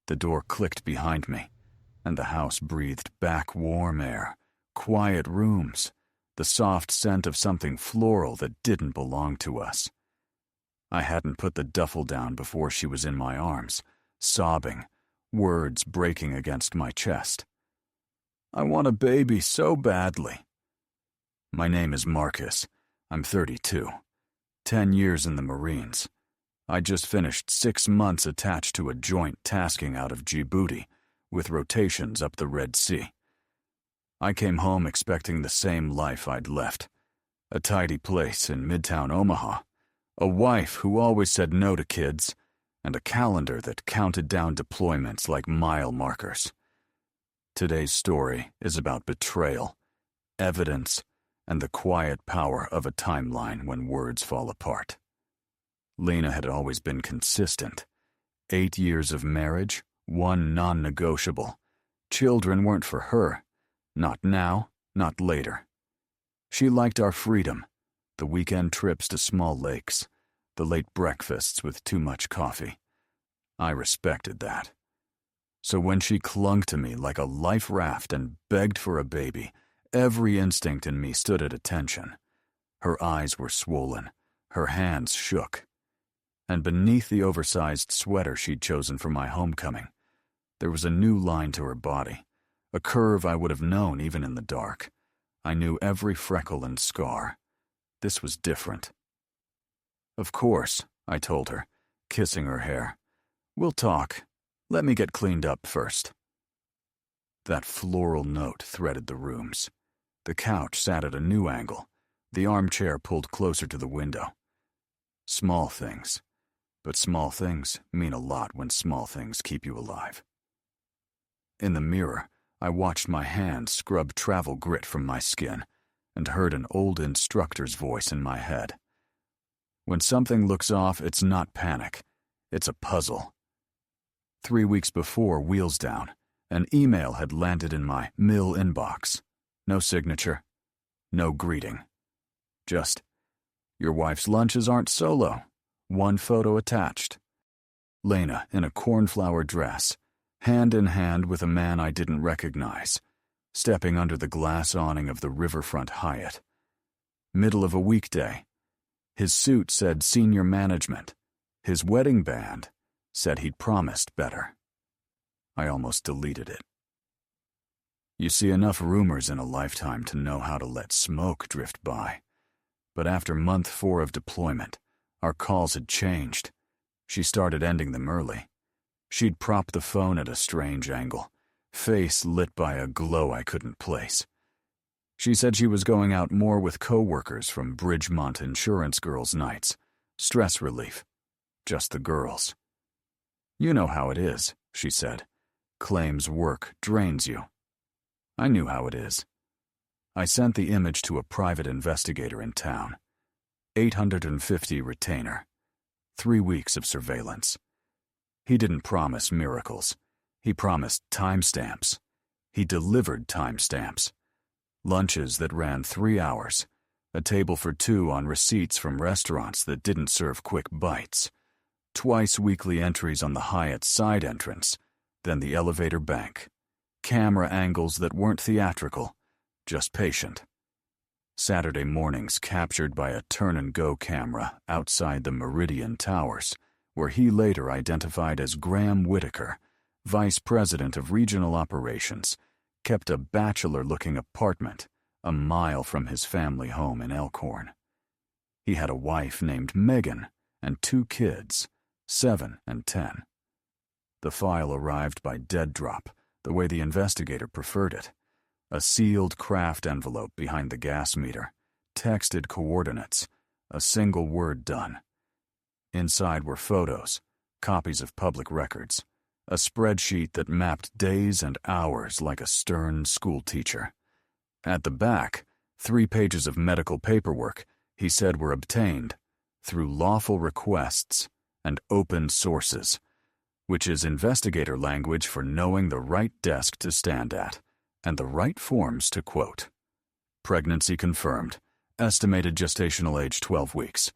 The door clicked behind me, and the house breathed back warm air, quiet rooms, the soft scent of something floral that didn't belong to us. I hadn't put the duffel down before she was in my arms, sobbing, words breaking against my chest. "I want a baby so badly." My name is Marcus. I'm 32. 10 years in the Marines. I just finished 6 months attached to a joint tasking out of Djibouti, with rotations up the Red Sea. I came home expecting the same life I'd left. A tidy place in Midtown Omaha, a wife who always said no to kids, and a calendar that counted down deployments like mile markers. Today's story is about betrayal, evidence, and the quiet power of a timeline when words fall apart. Lena had always been consistent. 8 years of marriage, 1 non-negotiable. Children weren't for her. Not now, not later. She liked our freedom, the weekend trips to small lakes, the late breakfasts with too much coffee. I respected that. So when she clung to me like a life raft and begged for a baby, every instinct in me stood at attention. Her eyes were swollen, her hands shook. And beneath the oversized sweater she'd chosen for my homecoming, there was a new line to her body, a curve I would have known even in the dark. I knew every freckle and scar. This was different. "Of course," I told her, kissing her hair. "We'll talk. Let me get cleaned up first." That floral note threaded the rooms. The couch sat at a new angle, the armchair pulled closer to the window. Small things. But small things mean a lot when small things keep you alive. In the mirror, I watched my hand scrub travel grit from my skin and heard an old instructor's voice in my head. When something looks off, it's not panic. It's a puzzle. 3 weeks before Wheels Down, an email had landed in my mill inbox. No signature, no greeting. Just, "Your wife's lunches aren't solo. 1 photo attached." Lena in a cornflower dress, hand in hand with a man I didn't recognize, stepping under the glass awning of the Riverfront Hyatt. Middle of a weekday. His suit said senior management. His wedding band said he'd promised better. I almost deleted it. You see enough rumors in a lifetime to know how to let smoke drift by. But after month 4 of deployment, our calls had changed. She started ending them early. She'd prop the phone at a strange angle, face lit by a glow I couldn't place. She said she was going out more with coworkers from Bridgemont Insurance Girls' Nights. Stress relief. Just the girls. "You know how it is," she said. "Claims work drains you." I knew how it is. I sent the image to a private investigator in town. 850 retainer. 3 weeks of surveillance. He didn't promise miracles. He promised timestamps. He delivered timestamps. Lunches that ran 3 hours. A table for 2 on receipts from restaurants that didn't serve quick bites. Twice weekly entries on the Hyatt side entrance, then the elevator bank. Camera angles that weren't theatrical, just patient. Saturday mornings captured by a turn-and-go camera outside the Meridian Towers, where he later identified as Graham Whitaker, vice president of regional operations, kept a bachelor-looking apartment a mile from his family home in Elkhorn. He had a wife named Megan and 2 kids, 7 and 10. The file arrived by dead drop, the way the investigator preferred it. A sealed craft envelope behind the gas meter, texted coordinates, a single word done. Inside were photos, copies of public records, a spreadsheet that mapped days and hours like a stern schoolteacher. At the back, 3 pages of medical paperwork he said were obtained through lawful requests and open sources, which is investigator language for knowing the right desk to stand at and the right forms to quote. Pregnancy confirmed. Estimated gestational age 12 weeks.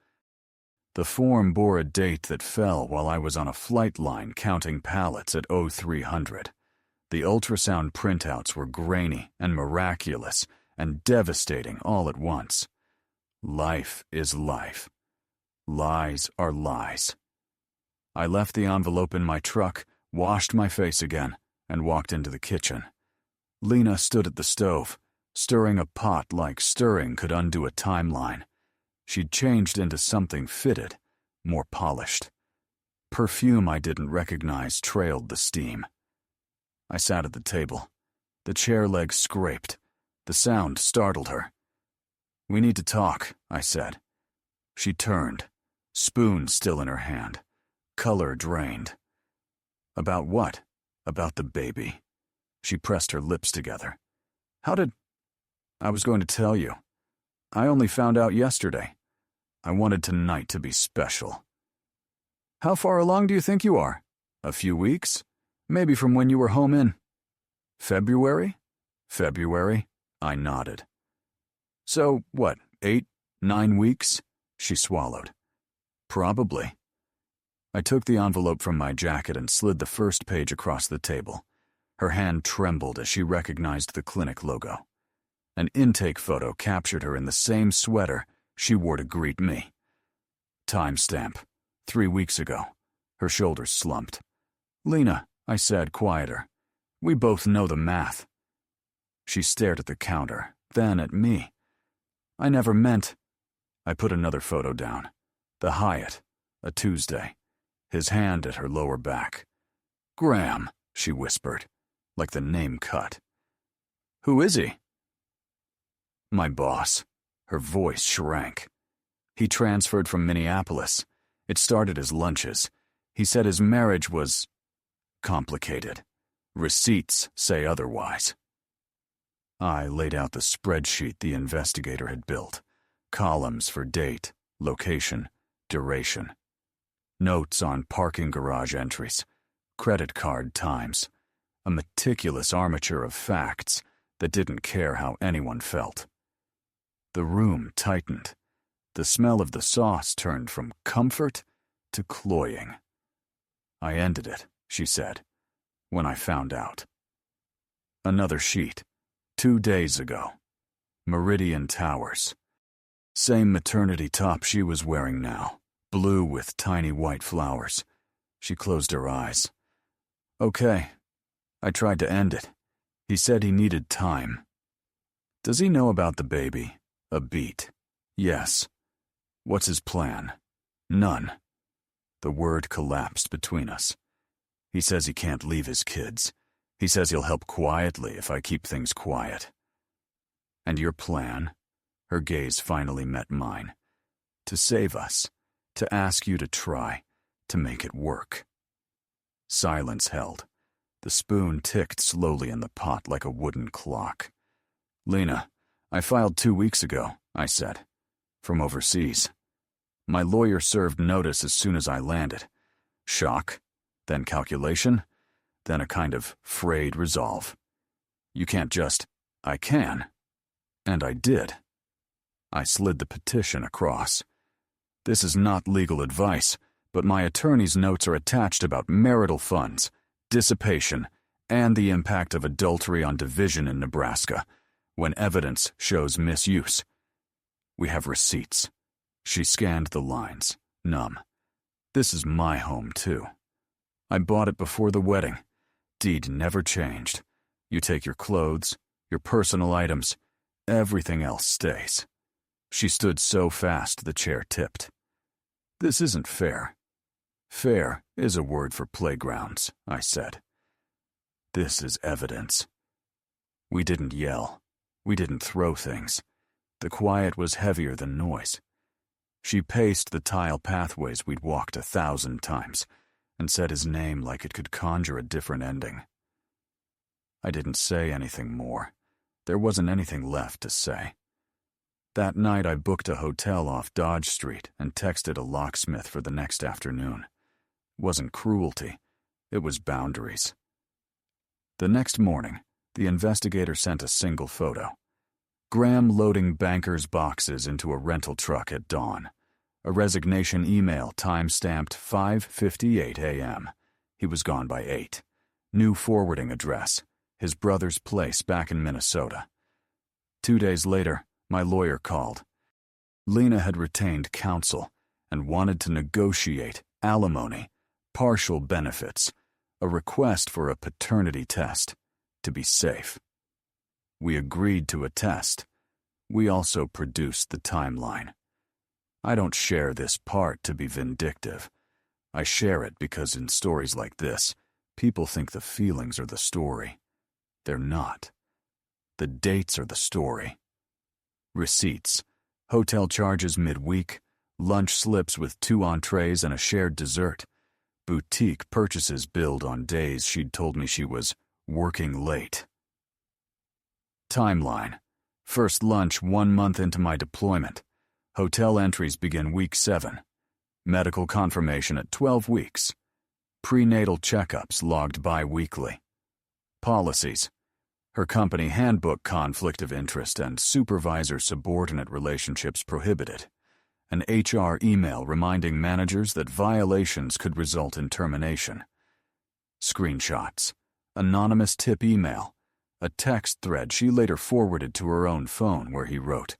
The form bore a date that fell while I was on a flight line counting pallets at 0300. The ultrasound printouts were grainy and miraculous and devastating all at once. Life is life. Lies are lies. I left the envelope in my truck, washed my face again, and walked into the kitchen. Lena stood at the stove, stirring a pot like stirring could undo a timeline. She'd changed into something fitted, more polished. Perfume I didn't recognize trailed the steam. I sat at the table. The chair legs scraped. The sound startled her. "We need to talk," I said. She turned, spoon still in her hand, color drained. "About what?" "About the baby." She pressed her lips together. "How did—" "I was going to tell you. I only found out yesterday. I wanted tonight to be special." "How far along do you think you are?" "A few weeks? Maybe from when you were home in—" "February?" "February." I nodded. "So, what, 8, 9 weeks?" She swallowed. "Probably." I took the envelope from my jacket and slid the first page across the table. Her hand trembled as she recognized the clinic logo. An intake photo captured her in the same sweater she wore to greet me. Timestamp, 3 weeks ago. Her shoulders slumped. "Lena," I said, quieter. "We both know the math." She stared at the counter, then at me. "I never meant—" I put another photo down. The Hyatt, a Tuesday. His hand at her lower back. "Graham," she whispered, like the name cut. "Who is he?" "My boss." Her voice shrank. "He transferred from Minneapolis. It started as lunches. He said his marriage was complicated. Receipts say otherwise." I laid out the spreadsheet the investigator had built. Columns for date, location, duration. Notes on parking garage entries, credit card times. A meticulous armature of facts that didn't care how anyone felt. The room tightened. The smell of the sauce turned from comfort to cloying. "I ended it," she said, "when I found out." Another sheet. 2 days ago. Meridian Towers. Same maternity top she was wearing now, blue with tiny white flowers. She closed her eyes. "Okay. I tried to end it. He said he needed time." "Does he know about the baby?" A beat. "Yes." "What's his plan?" "None." The word collapsed between us. "He says he can't leave his kids. He says he'll help quietly if I keep things quiet." "And your plan?" Her gaze finally met mine. "To save us. To ask you to try. To make it work." Silence held. The spoon ticked slowly in the pot like a wooden clock. "Lena, I filed 2 weeks ago," I said. "From overseas. My lawyer served notice as soon as I landed. Shock, then calculation, then a kind of frayed resolve. You can't just—" "I can." And I did. I slid the petition across. "This is not legal advice, but my attorney's notes are attached about marital funds, dissipation, and the impact of adultery on division in Nebraska, when evidence shows misuse. We have receipts." She scanned the lines, numb. "This is my home, too. I bought it before the wedding. Deed never changed. You take your clothes, your personal items, everything else stays." She stood so fast the chair tipped. "This isn't fair." "Fair is a word for playgrounds," I said. "This is evidence." We didn't yell. We didn't throw things. The quiet was heavier than noise. She paced the tile pathways we'd walked 1,000 times and said his name like it could conjure a different ending. I didn't say anything more. There wasn't anything left to say. That night I booked a hotel off Dodge Street and texted a locksmith for the next afternoon. It wasn't cruelty. It was boundaries. The next morning, the investigator sent a single photo. Graham loading bankers' boxes into a rental truck at dawn. A resignation email time-stamped 5:58 a.m. He was gone by 8. New forwarding address, his brother's place back in Minnesota. 2 days later, my lawyer called. Lena had retained counsel and wanted to negotiate alimony, partial benefits, a request for a paternity test, to be safe. We agreed to a test. We also produced the timeline. I don't share this part to be vindictive. I share it because in stories like this, people think the feelings are the story. They're not. The dates are the story. Receipts, hotel charges midweek, lunch slips with 2 entrees and a shared dessert, boutique purchases billed on days she'd told me she was working late. Timeline. First lunch 1 month into my deployment. Hotel entries begin week 7. Medical confirmation at 12 weeks. Prenatal checkups logged bi-weekly. Policies. Her company handbook conflict of interest and supervisor-subordinate relationships prohibited. An HR email reminding managers that violations could result in termination. Screenshots. Anonymous tip email. A text thread she later forwarded to her own phone where he wrote,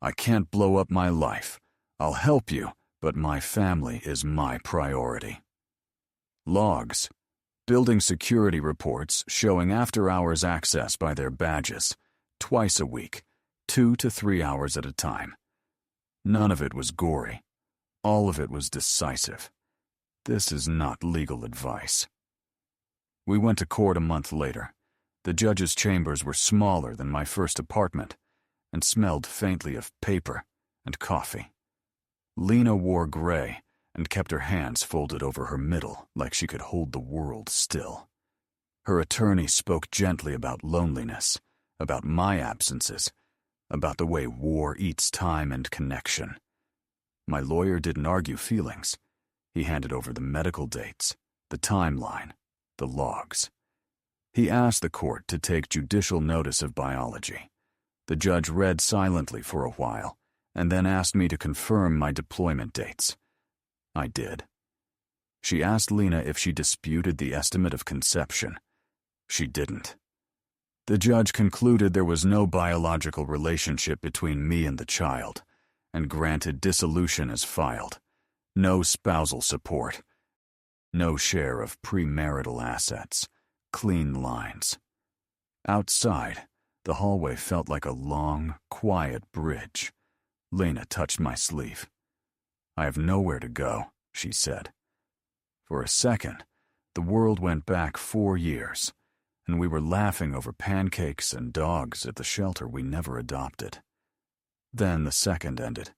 "I can't blow up my life. I'll help you, but my family is my priority." Logs. Building security reports showing after-hours access by their badges, twice a week, 2 to 3 hours at a time. None of it was gory. All of it was decisive. This is not legal advice. We went to court a month later. The judge's chambers were smaller than my first apartment and smelled faintly of paper and coffee. Lena wore gray and kept her hands folded over her middle like she could hold the world still. Her attorney spoke gently about loneliness, about my absences, about the way war eats time and connection. My lawyer didn't argue feelings. He handed over the medical dates, the timeline, the logs. He asked the court to take judicial notice of biology. The judge read silently for a while, and then asked me to confirm my deployment dates. I did. She asked Lena if she disputed the estimate of conception. She didn't. The judge concluded there was no biological relationship between me and the child, and granted dissolution as filed. No spousal support. No share of premarital assets. Clean lines. Outside, the hallway felt like a long, quiet bridge. Lena touched my sleeve. "I have nowhere to go," she said. For a second, the world went back 4 years, and we were laughing over pancakes and dogs at the shelter we never adopted. Then the second ended.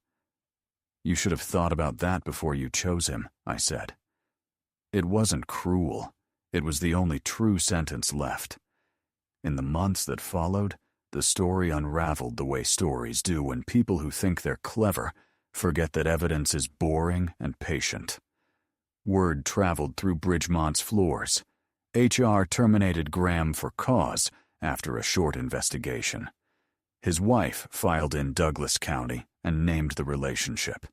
"You should have thought about that before you chose him," I said. It wasn't cruel. It was the only true sentence left. In the months that followed, the story unraveled the way stories do when people who think they're clever forget that evidence is boring and patient. Word traveled through Bridgemont's floors. HR terminated Graham for cause after a short investigation. His wife filed in Douglas County and named the relationship.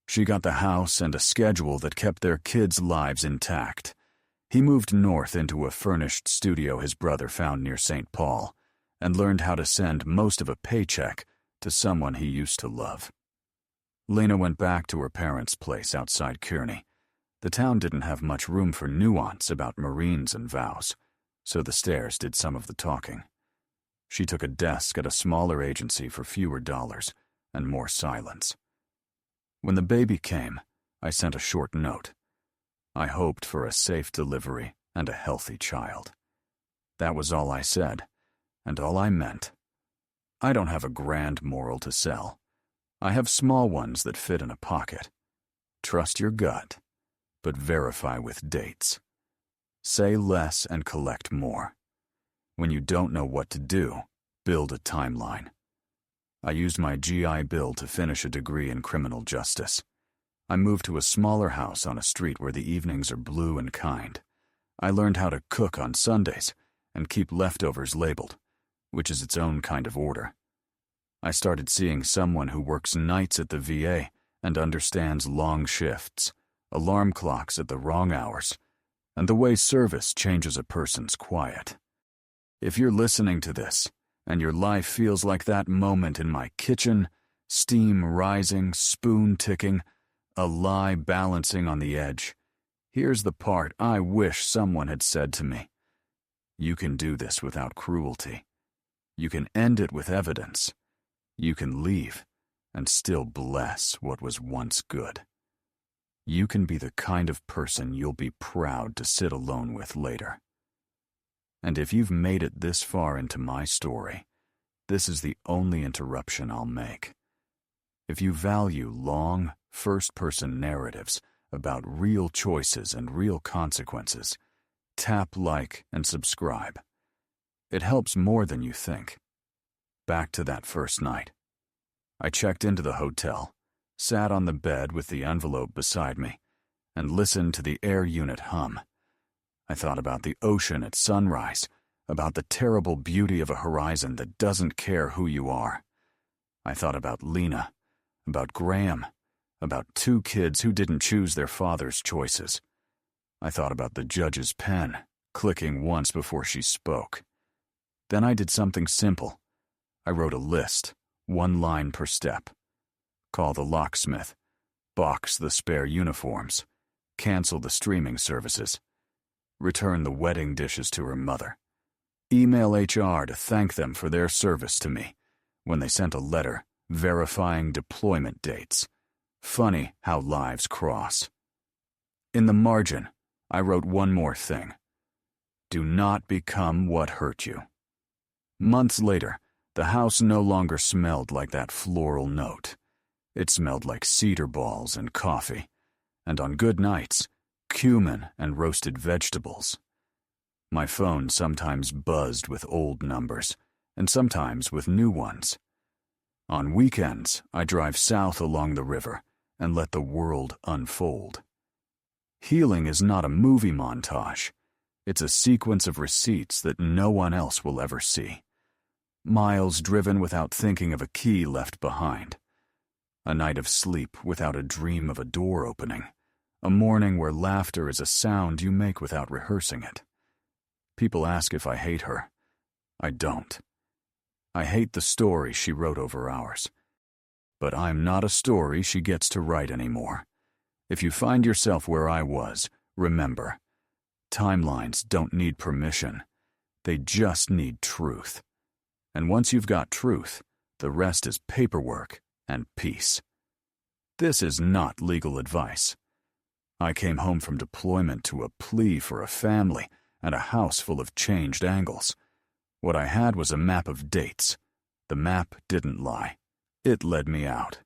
She got the house and a schedule that kept their kids' lives intact. He moved north into a furnished studio his brother found near St. Paul and learned how to send most of a paycheck to someone he used to love. Lena went back to her parents' place outside Kearney. The town didn't have much room for nuance about Marines and vows, so the stairs did some of the talking. She took a desk at a smaller agency for fewer dollars and more silence. When the baby came, I sent a short note. I hoped for a safe delivery and a healthy child. That was all I said, and all I meant. I don't have a grand moral to sell. I have small ones that fit in a pocket. Trust your gut, but verify with dates. Say less and collect more. When you don't know what to do, build a timeline. I used my GI Bill to finish a degree in criminal justice. I moved to a smaller house on a street where the evenings are blue and kind. I learned how to cook on Sundays and keep leftovers labeled, which is its own kind of order. I started seeing someone who works nights at the VA and understands long shifts, alarm clocks at the wrong hours, and the way service changes a person's quiet. If you're listening to this, and your life feels like that moment in my kitchen, steam rising, spoon ticking, a lie balancing on the edge, here's the part I wish someone had said to me. You can do this without cruelty. You can end it with evidence. You can leave and still bless what was once good. You can be the kind of person you'll be proud to sit alone with later. And if you've made it this far into my story, this is the only interruption I'll make. If you value long, first-person narratives about real choices and real consequences, tap like and subscribe. It helps more than you think. Back to that first night. I checked into the hotel, sat on the bed with the envelope beside me, and listened to the air unit hum. I thought about the ocean at sunrise, about the terrible beauty of a horizon that doesn't care who you are. I thought about Lena, about Graham, about two kids who didn't choose their father's choices. I thought about the judge's pen, clicking once before she spoke. Then I did something simple. I wrote a list, 1 line per step. Call the locksmith, box the spare uniforms, cancel the streaming services, return the wedding dishes to her mother, email HR to thank them for their service to me when they sent a letter verifying deployment dates. Funny how lives cross. In the margin, I wrote one more thing. Do not become what hurt you. Months later, the house no longer smelled like that floral note. It smelled like cedar balls and coffee, and on good nights, cumin and roasted vegetables. My phone sometimes buzzed with old numbers, and sometimes with new ones. On weekends, I drive south along the river and let the world unfold. Healing is not a movie montage. It's a sequence of receipts that no one else will ever see. Miles driven without thinking of a key left behind. A night of sleep without a dream of a door opening. A morning where laughter is a sound you make without rehearsing it. People ask if I hate her. I don't. I hate the story she wrote over ours. But I'm not a story she gets to write anymore. If you find yourself where I was, remember, timelines don't need permission. They just need truth. And once you've got truth, the rest is paperwork and peace. This is not legal advice. I came home from deployment to a plea for a family and a house full of changed angles. What I had was a map of dates. The map didn't lie. It led me out.